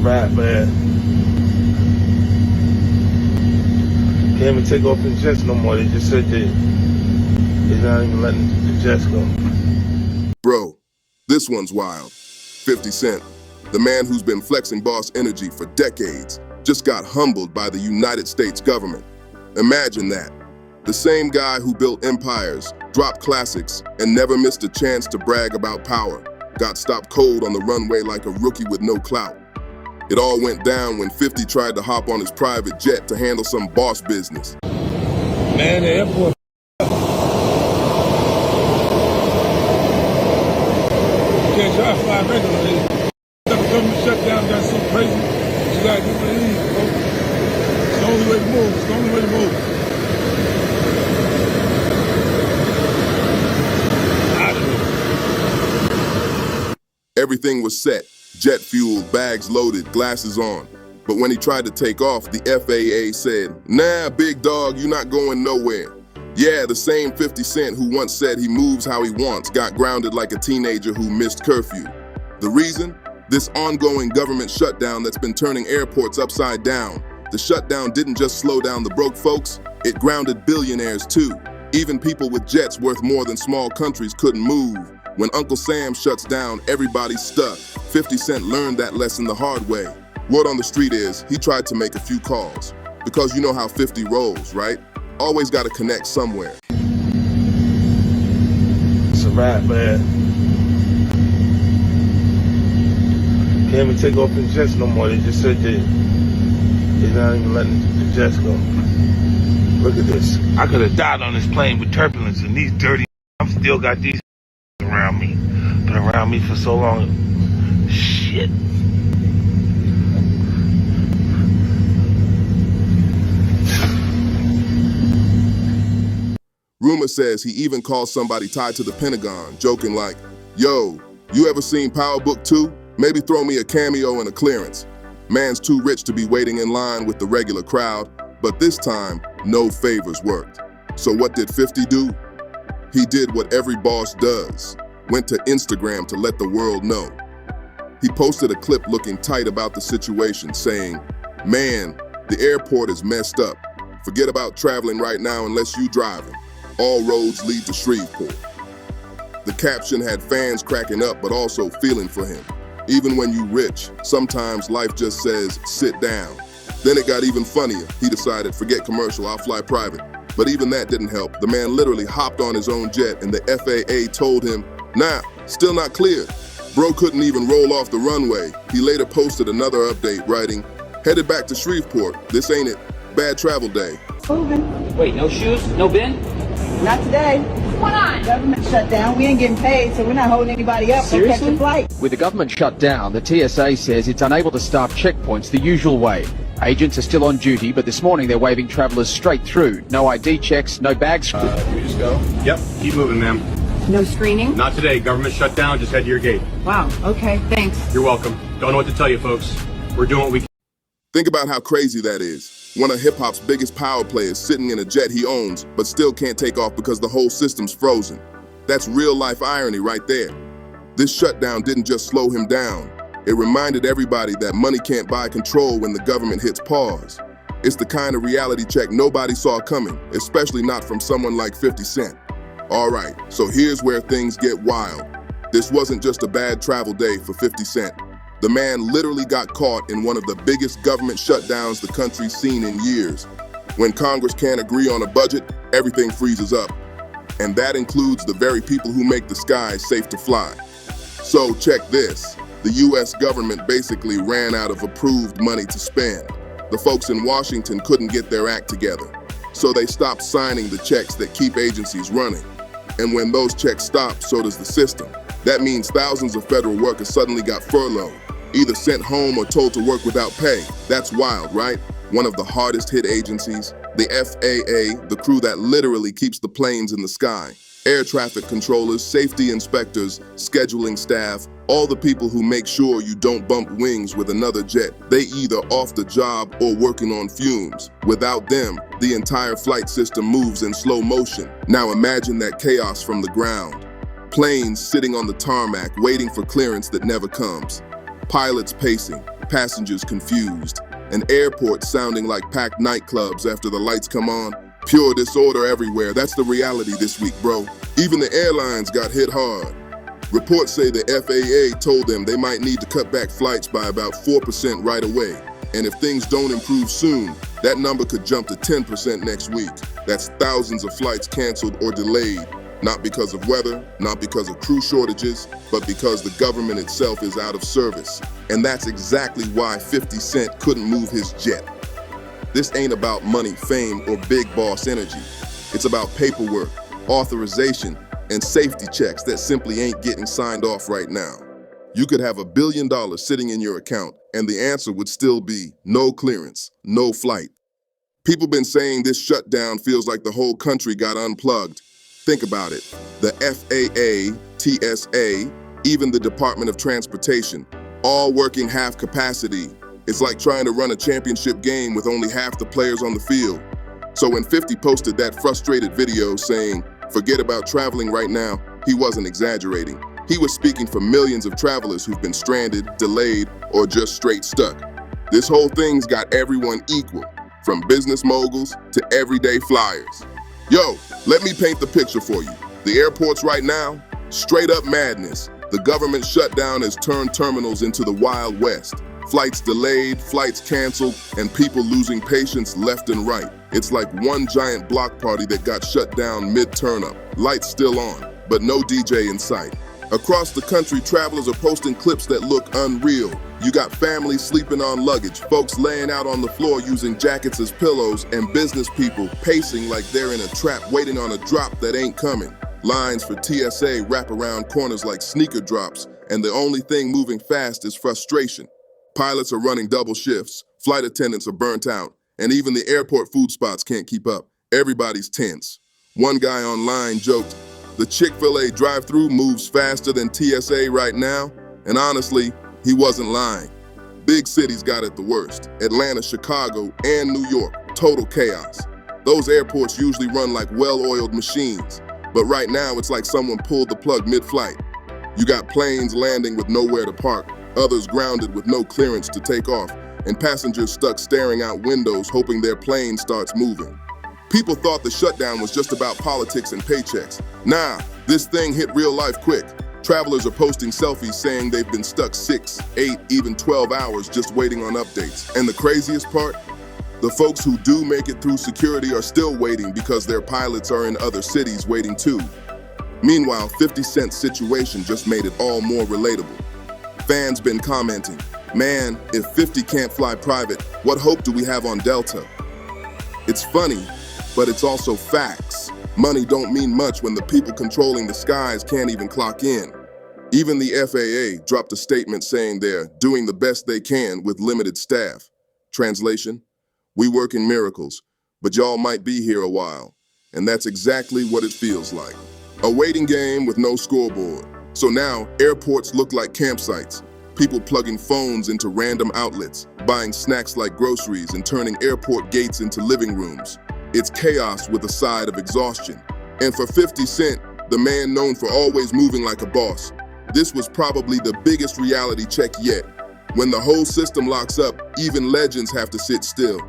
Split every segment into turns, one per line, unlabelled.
wrap, man. Can't even take off in jets no more. They just said they're not even letting the jets go.
Bro, this one's wild. 50 Cent, the man who's been flexing boss energy for decades, just got humbled by the United States government. Imagine that. The same guy who built empires, dropped classics, and never missed a chance to brag about power, got stopped cold on the runway like a rookie with no clout. It all went down when 50 tried to hop on his private jet to handle some boss business.
Man, the airport. You can't try to fly regularly. The government shutdown got so crazy. You gotta get rid of these, bro. It's the only way to move. It's the only way to move.
Everything was set, jet fueled, bags loaded, glasses on. But when he tried to take off, the FAA said, "Nah, big dog, you're not going nowhere." Yeah, the same 50 Cent who once said he moves how he wants got grounded like a teenager who missed curfew. The reason? This ongoing government shutdown that's been turning airports upside down. The shutdown didn't just slow down the broke folks, it grounded billionaires too. Even people with jets worth more than small countries couldn't move. When Uncle Sam shuts down, everybody's stuck. 50 Cent learned that lesson the hard way. Word on the street is, he tried to make a few calls. Because you know how 50 rolls, right? Always gotta connect somewhere.
It's a wrap, man. Can't even take off in jets no more. They just said they're not even letting the jets go. Look at this. I could have died on this plane with turbulence, and these dirty I'm still got these around me. Been around me for so long. Shit.
Rumor says he even called somebody tied to the Pentagon, joking like, "Yo, you ever seen Power Book 2? Maybe throw me a cameo and a clearance." Man's too rich to be waiting in line with the regular crowd, but this time, no favors worked. So what did 50 do? He did what every boss does, went to Instagram to let the world know. He posted a clip looking tight about the situation, saying, "Man, the airport is messed up. Forget about traveling right now unless you driving. All roads lead to Shreveport." The caption had fans cracking up, but also feeling for him. Even when you rich, sometimes life just says, sit down. Then it got even funnier. He decided, forget commercial, I'll fly private. But even that didn't help. The man literally hopped on his own jet and the FAA told him, "Nah, still not cleared." Bro couldn't even roll off the runway. He later posted another update writing, "Headed back to Shreveport. This ain't it. Bad travel day."
Moving. Wait, no shoes? No bin?
Not today.
What's on?
Government shut down. We ain't getting paid, so we're not holding anybody up. Don't catch
Seriously?
a flight.
With the government shut down, the TSA says it's unable to staff checkpoints the usual way. Agents are still on duty, but this morning they're waving travellers straight through. No ID checks, no bags.
Can we just go? Yep, keep moving, ma'am.
No screening?
Not today. Government shut down. Just head to your gate.
Wow, okay, thanks.
You're welcome. Don't know what to tell you, folks. We're doing what we can.
Think about how crazy that is. One of hip-hop's biggest power players sitting in a jet he owns, but still can't take off because the whole system's frozen. That's real-life irony right there. This shutdown didn't just slow him down. It reminded everybody that money can't buy control when the government hits pause. It's the kind of reality check nobody saw coming, especially not from someone like 50 Cent. All right, so here's where things get wild. This wasn't just a bad travel day for 50 Cent. The man literally got caught in one of the biggest government shutdowns the country's seen in years. When Congress can't agree on a budget, everything freezes up. And that includes the very people who make the skies safe to fly. So check this. The US government basically ran out of approved money to spend. The folks in Washington couldn't get their act together. So they stopped signing the checks that keep agencies running. And when those checks stop, so does the system. That means thousands of federal workers suddenly got furloughed, either sent home or told to work without pay. That's wild, right? One of the hardest hit agencies, the FAA, the crew that literally keeps the planes in the sky. Air traffic controllers, safety inspectors, scheduling staff, all the people who make sure you don't bump wings with another jet. They either off the job or working on fumes. Without them, the entire flight system moves in slow motion. Now imagine that chaos from the ground. Planes sitting on the tarmac waiting for clearance that never comes. Pilots pacing, passengers confused, and airports sounding like packed nightclubs after the lights come on. Pure disorder everywhere. That's the reality this week, bro. Even the airlines got hit hard. Reports say the FAA told them they might need to cut back flights by about 4% right away. And if things don't improve soon, that number could jump to 10% next week. That's thousands of flights canceled or delayed, not because of weather, not because of crew shortages, but because the government itself is out of service. And that's exactly why 50 Cent couldn't move his jet. This ain't about money, fame, or big boss energy. It's about paperwork, authorization, and safety checks that simply ain't getting signed off right now. You could have $1 billion sitting in your account, and the answer would still be no clearance, no flight. People been saying this shutdown feels like the whole country got unplugged. Think about it. The FAA, TSA, even the Department of Transportation, all working half capacity. It's like trying to run a championship game with only half the players on the field. So when 50 posted that frustrated video saying, "Forget about traveling right now," he wasn't exaggerating. He was speaking for millions of travelers who've been stranded, delayed, or just straight stuck. This whole thing's got everyone equal, from business moguls to everyday flyers. Yo, let me paint the picture for you. The airports right now, straight up madness. The government shutdown has turned terminals into the Wild West. Flights delayed, flights canceled, and people losing patience left and right. It's like one giant block party that got shut down mid-turn-up. Lights still on, but no DJ in sight. Across the country, travelers are posting clips that look unreal. You got families sleeping on luggage, folks laying out on the floor using jackets as pillows, and business people pacing like they're in a trap waiting on a drop that ain't coming. Lines for TSA wrap around corners like sneaker drops, and the only thing moving fast is frustration. Pilots are running double shifts, flight attendants are burnt out, and even the airport food spots can't keep up. Everybody's tense. One guy online joked, "The Chick-fil-A drive-thru moves faster than TSA right now," and honestly, he wasn't lying. Big cities got it the worst. Atlanta, Chicago, and New York, total chaos. Those airports usually run like well-oiled machines, but right now it's like someone pulled the plug mid-flight. You got planes landing with nowhere to park, others grounded with no clearance to take off, and passengers stuck staring out windows hoping their plane starts moving. People thought the shutdown was just about politics and paychecks. Nah, this thing hit real life quick. Travelers are posting selfies saying they've been stuck 6, 8, even 12 hours just waiting on updates. And the craziest part? The folks who do make it through security are still waiting because their pilots are in other cities waiting too. Meanwhile, 50 Cent's situation just made it all more relatable. Fans been commenting, "Man, if 50 can't fly private, what hope do we have on Delta?" It's funny, but it's also facts. Money don't mean much when the people controlling the skies can't even clock in. Even the FAA dropped a statement saying they're doing the best they can with limited staff. Translation, "We work in miracles, but y'all might be here a while." And that's exactly what it feels like. A waiting game with no scoreboard. So now, airports look like campsites. People plugging phones into random outlets, buying snacks like groceries, and turning airport gates into living rooms. It's chaos with a side of exhaustion. And for 50 Cent, the man known for always moving like a boss, this was probably the biggest reality check yet. When the whole system locks up, even legends have to sit still.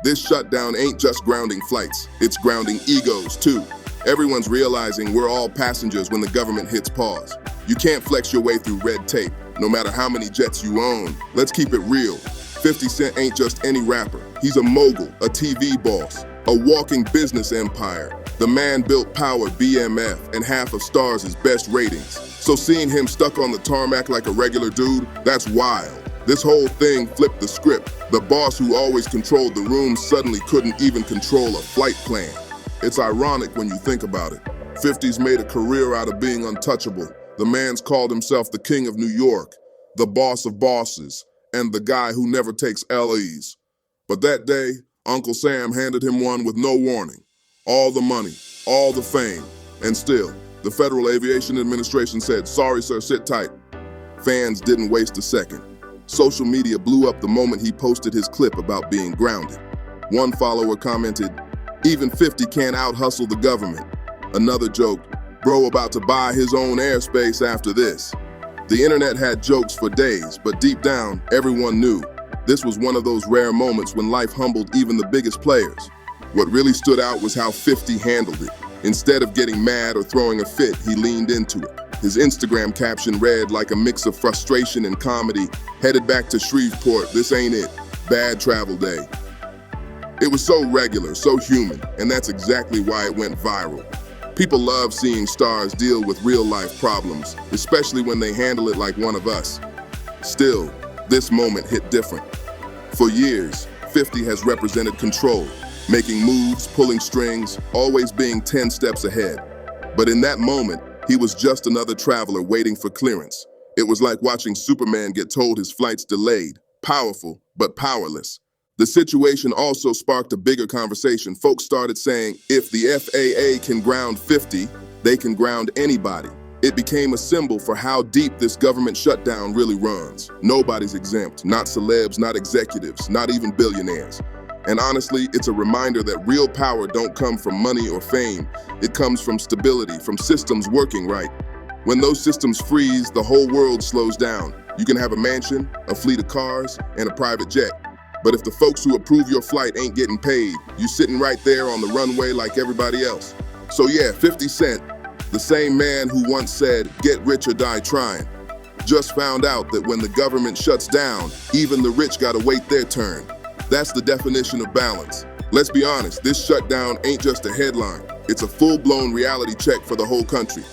This shutdown ain't just grounding flights, it's grounding egos too. Everyone's realizing we're all passengers when the government hits pause. You can't flex your way through red tape, no matter how many jets you own. Let's keep it real. 50 Cent ain't just any rapper. He's a mogul, a TV boss, a walking business empire. The man built Power, BMF, and half of Stars' best ratings. So seeing him stuck on the tarmac like a regular dude, that's wild. This whole thing flipped the script. The boss who always controlled the room suddenly couldn't even control a flight plan. It's ironic when you think about it. 50's made a career out of being untouchable. The man's called himself the king of New York, the boss of bosses, and the guy who never takes LEs. But that day, Uncle Sam handed him one with no warning. All the money, all the fame, and still, the Federal Aviation Administration said, "Sorry, sir, sit tight." Fans didn't waste a second. Social media blew up the moment he posted his clip about being grounded. One follower commented, "Even 50 can't out-hustle the government." Another joked, "Bro about to buy his own airspace after this." The internet had jokes for days, but deep down, everyone knew this was one of those rare moments when life humbled even the biggest players. What really stood out was how 50 handled it. Instead of getting mad or throwing a fit, he leaned into it. His Instagram caption read like a mix of frustration and comedy, "Headed back to Shreveport, this ain't it. Bad travel day." It was so regular, so human, and that's exactly why it went viral. People love seeing stars deal with real-life problems, especially when they handle it like one of us. Still, this moment hit different. For years, 50 has represented control, making moves, pulling strings, always being 10 steps ahead. But in that moment, he was just another traveler waiting for clearance. It was like watching Superman get told his flight's delayed, powerful, but powerless. The situation also sparked a bigger conversation. Folks started saying, if the FAA can ground 50, they can ground anybody. It became a symbol for how deep this government shutdown really runs. Nobody's exempt, not celebs, not executives, not even billionaires. And honestly, it's a reminder that real power don't come from money or fame. It comes from stability, from systems working right. When those systems freeze, the whole world slows down. You can have a mansion, a fleet of cars, and a private jet. But if the folks who approve your flight ain't getting paid, you sitting right there on the runway like everybody else. So yeah, 50 Cent, the same man who once said, "Get rich or die trying," just found out that when the government shuts down, even the rich gotta wait their turn. That's the definition of balance. Let's be honest, this shutdown ain't just a headline. It's a full-blown reality check for the whole country.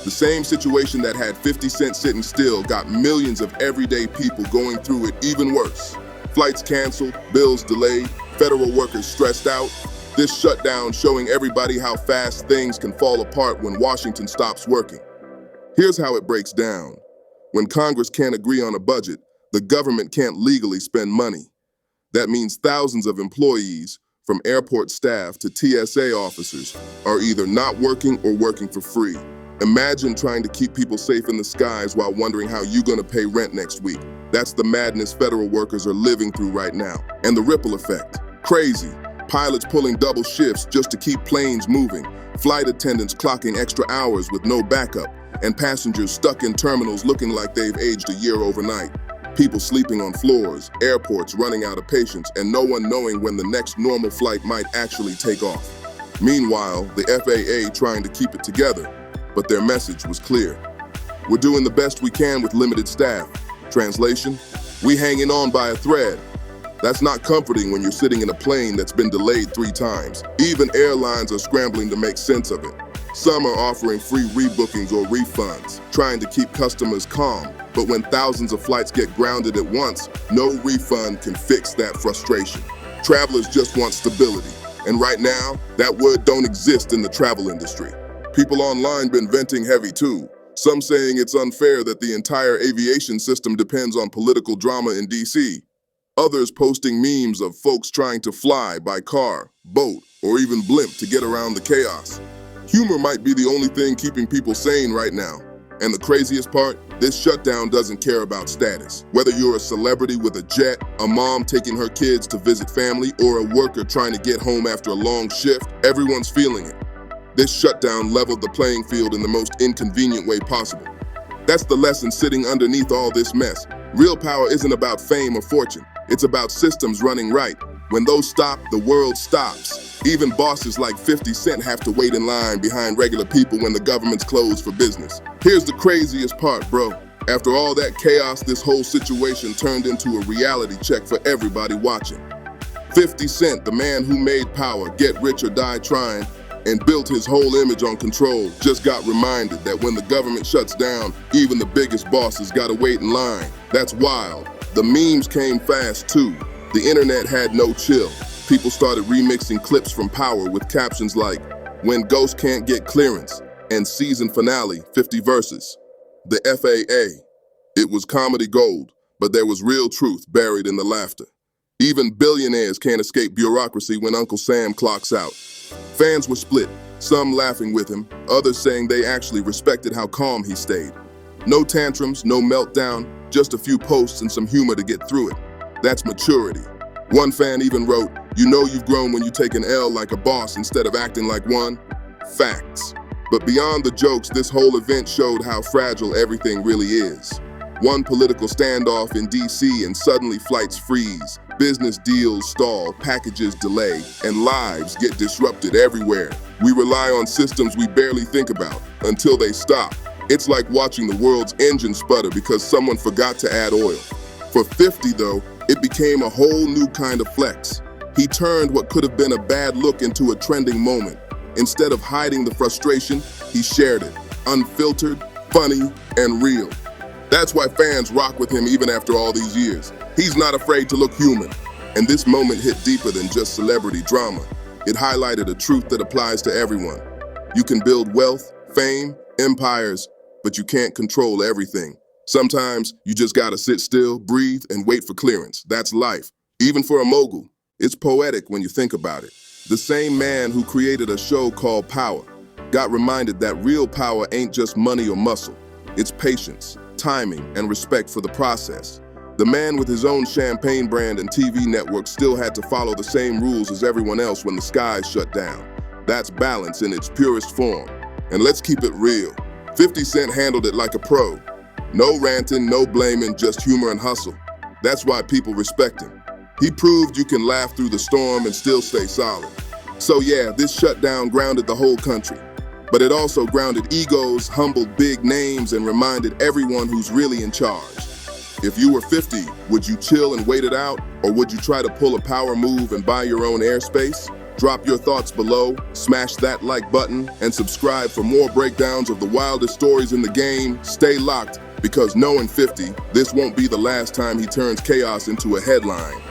The same situation that had 50 Cent sitting still got millions of everyday people going through it even worse. Flights canceled, bills delayed, federal workers stressed out. This shutdown showing everybody how fast things can fall apart when Washington stops working. Here's how it breaks down. When Congress can't agree on a budget, the government can't legally spend money. That means thousands of employees, from airport staff to TSA officers, are either not working or working for free. Imagine trying to keep people safe in the skies while wondering how you're gonna pay rent next week. That's the madness federal workers are living through right now. And the ripple effect, crazy. Pilots pulling double shifts just to keep planes moving, flight attendants clocking extra hours with no backup, and passengers stuck in terminals looking like they've aged a year overnight. People sleeping on floors, airports running out of patience, and no one knowing when the next normal flight might actually take off. Meanwhile, the FAA trying to keep it together, but their message was clear. We're doing the best we can with limited staff. Translation, we hanging on by a thread. That's not comforting when you're sitting in a plane that's been delayed 3 times. Even airlines are scrambling to make sense of it. Some are offering free rebookings or refunds, trying to keep customers calm. But when thousands of flights get grounded at once, no refund can fix that frustration. Travelers just want stability. And right now, that word don't exist in the travel industry. People online been venting heavy too. Some saying it's unfair that the entire aviation system depends on political drama in DC. Others posting memes of folks trying to fly by car, boat, or even blimp to get around the chaos. Humor might be the only thing keeping people sane right now. And the craziest part, this shutdown doesn't care about status. Whether you're a celebrity with a jet, a mom taking her kids to visit family, or a worker trying to get home after a long shift, everyone's feeling it. This shutdown leveled the playing field in the most inconvenient way possible. That's the lesson sitting underneath all this mess. Real power isn't about fame or fortune. It's about systems running right. When those stop, the world stops. Even bosses like 50 Cent have to wait in line behind regular people when the government's closed for business. Here's the craziest part, bro. After all that chaos, this whole situation turned into a reality check for everybody watching. 50 Cent, the man who made power get rich or die trying, and built his whole image on control, just got reminded that when the government shuts down, even the biggest bosses gotta wait in line. That's wild. The memes came fast too. The internet had no chill. People started remixing clips from Power with captions like, "When Ghost Can't Get Clearance," and season finale, 50 verses. The FAA. It was comedy gold, but there was real truth buried in the laughter. Even billionaires can't escape bureaucracy when Uncle Sam clocks out. Fans were split, some laughing with him, others saying they actually respected how calm he stayed. No tantrums, no meltdown, just a few posts and some humor to get through it. That's maturity. One fan even wrote, "You know you've grown when you take an L like a boss instead of acting like one." Facts. But beyond the jokes, this whole event showed how fragile everything really is. One political standoff in DC and suddenly flights freeze, business deals stall, packages delay, and lives get disrupted everywhere. We rely on systems we barely think about until they stop. It's like watching the world's engine sputter because someone forgot to add oil. For 50 though, it became a whole new kind of flex. He turned what could have been a bad look into a trending moment. Instead of hiding the frustration, he shared it, unfiltered, funny, and real. That's why fans rock with him even after all these years. He's not afraid to look human. And this moment hit deeper than just celebrity drama. It highlighted a truth that applies to everyone. You can build wealth, fame, empires, but you can't control everything. Sometimes you just gotta sit still, breathe, and wait for clearance. That's life. Even for a mogul, it's poetic when you think about it. The same man who created a show called Power got reminded that real power ain't just money or muscle. It's patience, timing, and respect for the process. The man with his own champagne brand and TV network still had to follow the same rules as everyone else when the skies shut down. That's balance in its purest form. And let's keep it real. 50 Cent handled it like a pro. No ranting, no blaming, just humor and hustle. That's why people respect him. He proved you can laugh through the storm and still stay solid. So yeah, this shutdown grounded the whole country. But it also grounded egos, humbled big names, and reminded everyone who's really in charge. If you were 50, would you chill and wait it out? Or would you try to pull a power move and buy your own airspace? Drop your thoughts below, smash that like button, and subscribe for more breakdowns of the wildest stories in the game. Stay locked, because knowing 50, this won't be the last time he turns chaos into a headline.